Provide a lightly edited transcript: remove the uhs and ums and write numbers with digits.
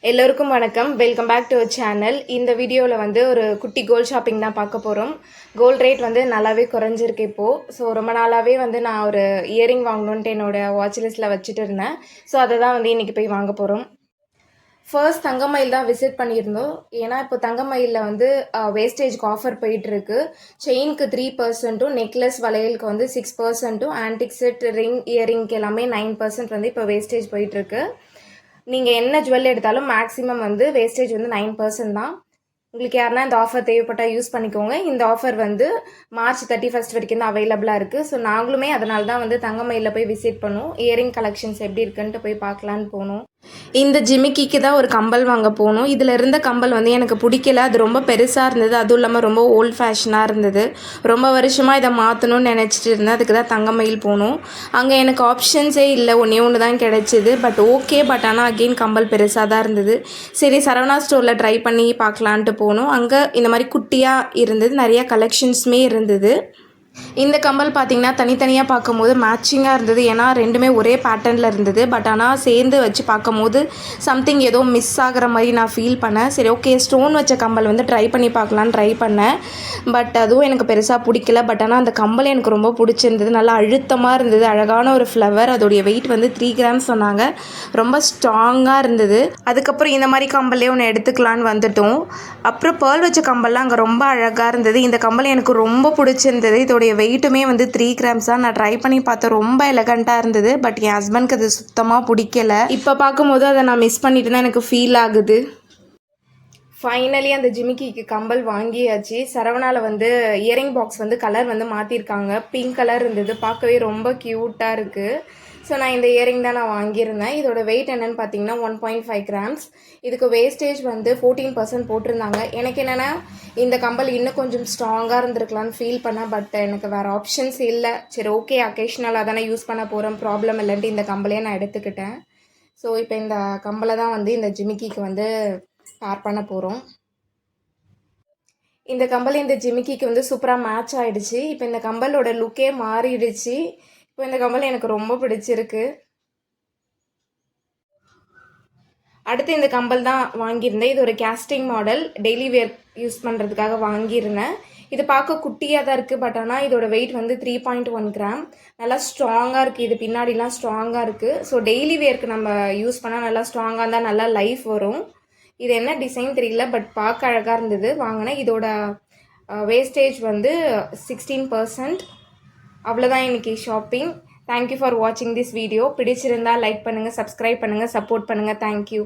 எல்லோருக்கும் வணக்கம். Welcome back to our channel. இந்த வீடியோவில் வந்து ஒரு குட்டி கோல்ட் ஷாப்பிங் தான் பார்க்க போகிறோம். கோல்ட் ரேட் வந்து நல்லாவே குறைஞ்சிருக்கு இப்போது. ஸோ ரொம்ப நாளாகவே வந்து நான் ஒரு இயரிங் வாங்கணுன்ட்டு என்னோடய வாட்ச் லிஸ்ட்டில் வச்சுட்டு இருந்தேன். ஸோ அதை தான் வந்து இன்றைக்கி போய் வாங்க போகிறோம். ஃபர்ஸ்ட் தங்கமயில் தான் விசிட் பண்ணியிருந்தோம். ஏன்னா இப்போ தங்கமயிலில் வந்து வேஸ்டேஜ்க்கு ஆஃபர் போயிட்டுருக்கு. செயினுக்கு 3%, நெக்லஸ் வளையலுக்கு வந்து 6%, ஆன்டிக் செட், ரிங், இயரிங்க்கு எல்லாமே 9% வந்து இப்போ வேஸ்டேஜ் போயிட்டுருக்கு. நீங்கள் என்ன ஜுவல் எடுத்தாலும் மேக்ஸிமம் வந்து வேஸ்டேஜ் வந்து 9% தான். உங்களுக்கு யாருன்னா இந்த ஆஃபர் தேவைப்பட்டால் யூஸ் பண்ணிக்கோங்க. இந்த ஆஃபர் வந்து March 31 வரைக்கும் தான் அவைலபிளாக இருக்குது. ஸோ நாங்களுமே அதனால தான் வந்து தங்கமயிலில் போய் விசிட் பண்ணோம். இயரிங் கலெக்ஷன்ஸ் எப்படி இருக்குன்ட்டு போய் பார்க்கலான்னு போனோம். இந்த ஜிமிக்கிக்கு தான் ஒரு கம்பல் வாங்க போனோம். இதில் இருந்த கம்பல் வந்து எனக்கு பிடிக்கல. அது ரொம்ப பெருசாக இருந்தது. அதுவும் இல்லாமல் ரொம்ப ஓல்ட் ஃபேஷனாக இருந்தது. ரொம்ப வருஷமாக இதை மாற்றணும்னு நினச்சிட்டு இருந்தேன். அதுக்கு தான் தங்கமயில் போனோம். அங்கே எனக்கு ஆப்ஷன்ஸே இல்லை. ஒன்று தான் கிடச்சிது. But okay. பட் ஆனால் அகெயின் கம்பல் பெருசாக தான் இருந்தது. சரி, சரவணா ஸ்டோரில் ட்ரை பண்ணி பார்க்கலான்ட்டு போனோம். அங்கே இந்த மாதிரி குட்டியாக இருந்தது. நிறையா கலெக்ஷன்ஸுமே இருந்தது. இந்த கம்பல் பார்த்திங்கன்னா தனித்தனியாக பார்க்கும்போது மேட்சிங்காக இருந்தது. ஏன்னா ரெண்டுமே ஒரே பேட்டர்னில் இருந்தது. பட் ஆனால் சேர்ந்து வச்சு பார்க்கும்போது சம்திங் ஏதோ மிஸ் ஆகிற மாதிரி நான் ஃபீல் பண்ணேன். சரி, ஓகே, ஸ்டோன் வச்ச கம்பல் வந்து ட்ரை பண்ணி பார்க்கலான்னு ட்ரை பண்ணேன். பட் அதுவும் எனக்கு பெருசாக பிடிக்கல. பட் ஆனால் அந்த கம்பல் எனக்கு ரொம்ப பிடிச்சிருந்தது. நல்லா அழுத்தமாக இருந்தது. அழகான ஒரு ஃப்ளவர். அதோடைய வெயிட் வந்து 3 கிராம்ஸ் சொன்னாங்க. ரொம்ப ஸ்ட்ராங்காக இருந்தது. அதுக்கப்புறம் இந்த மாதிரி கம்பல்லே ஒன்று எடுத்துக்கலான்னு வந்துட்டோம். அப்புறம் பேர்ல் வச்ச கம்பல்லாம் அங்கே ரொம்ப அழகாக இருந்தது. இந்த கம்பல் எனக்கு ரொம்ப பிடிச்சிருந்தது. இதோடைய வெயிட்டுமே வந்து 3 கிராம்ஸ் தான். நான் ட்ரை பண்ணி பார்த்தேன். ரொம்ப எலகண்ட்டாக இருந்தது. பட் என் ஹஸ்பண்ட்க்கு அது சுத்தமாக பிடிக்கல. இப்போ பார்க்கும்போது அதை நான் மிஸ் பண்ணிட்டு தான் எனக்கு ஃபீல் ஆகுது. ஃபைனலி அந்த ஜிமிக்கிக்கு கம்பல் வாங்கியாச்சு. சரவணாவில் வந்து இயரிங் பாக்ஸ் வந்து கலர் வந்து மாற்றிருக்காங்க. பிங்க் கலர் இருந்தது. பார்க்கவே ரொம்ப க்யூட்டாக இருக்குது. ஸோ நான் இந்த இயரிங் தான் நான் வாங்கியிருந்தேன். இதோட வெயிட் என்னென்னு பார்த்தீங்கன்னா 1.5 கிராம்ஸ். இதுக்கு வேஸ்டேஜ் வந்து 14% போட்டிருந்தாங்க. எனக்கு என்னென்னா இந்த கம்பல் இன்னும் கொஞ்சம் ஸ்ட்ராங்காக இருந்திருக்கலான்னு ஃபீல் பண்ணேன். பட் எனக்கு வேறு ஆப்ஷன்ஸ் இல்லை. சரி, ஓகே, அக்கேஷ்னலாக தானே யூஸ் பண்ண போகிறேன், ப்ராப்ளம் இல்லைன்ட்டு இந்த கம்பலையே நான் எடுத்துக்கிட்டேன். ஸோ இப்போ இந்த கம்பலை தான் வந்து இந்த ஜிமிக்கிக்கு வந்து பேர் பண்ண போகிறோம். இந்த கம்பல் இந்த ஜிமிக்கிக்கு வந்து சூப்பராக மேட்ச் ஆகிடுச்சு. இப்போ இந்த கம்பலோட லுக்கே மாறிடுச்சு. இப்போ இந்த கம்பல் எனக்கு ரொம்ப பிடிச்சிருக்கு. அடுத்து இந்த கம்பல் தான் வாங்கியிருந்தேன். இது ஒரு கேஸ்டிங் மாடல். டெய்லி வேர் யூஸ் பண்ணுறதுக்காக வாங்கியிருந்தேன். இது பார்க்க குட்டியாக தான் இருக்குது. பட் ஆனால் இதோட வெயிட் வந்து 3.1 கிராம். நல்லா ஸ்ட்ராங்காக இருக்குது. இது பின்னாடிலாம் ஸ்ட்ராங்காக இருக்குது. ஸோ டெய்லி வேர்க்கு நம்ம யூஸ் பண்ணால் நல்லா ஸ்ட்ராங்காக இருந்தால் நல்லா லைஃப் வரும். இது என்ன டிசைன் தெரியல. பட் பார்க்க அழகாக இருந்தது. வாங்கினேன். இதோட வேஸ்டேஜ் வந்து 16%. அவ்வளோதான் இன்றைக்கி ஷாப்பிங். தேங்க்யூ ஃபார் வாட்சிங் திஸ் வீடியோ. பிடிச்சிருந்தால் லைக் பண்ணுங்கள், சப்ஸ்கிரைப் பண்ணுங்கள், சப்போர்ட் பண்ணுங்கள். தேங்க்யூ.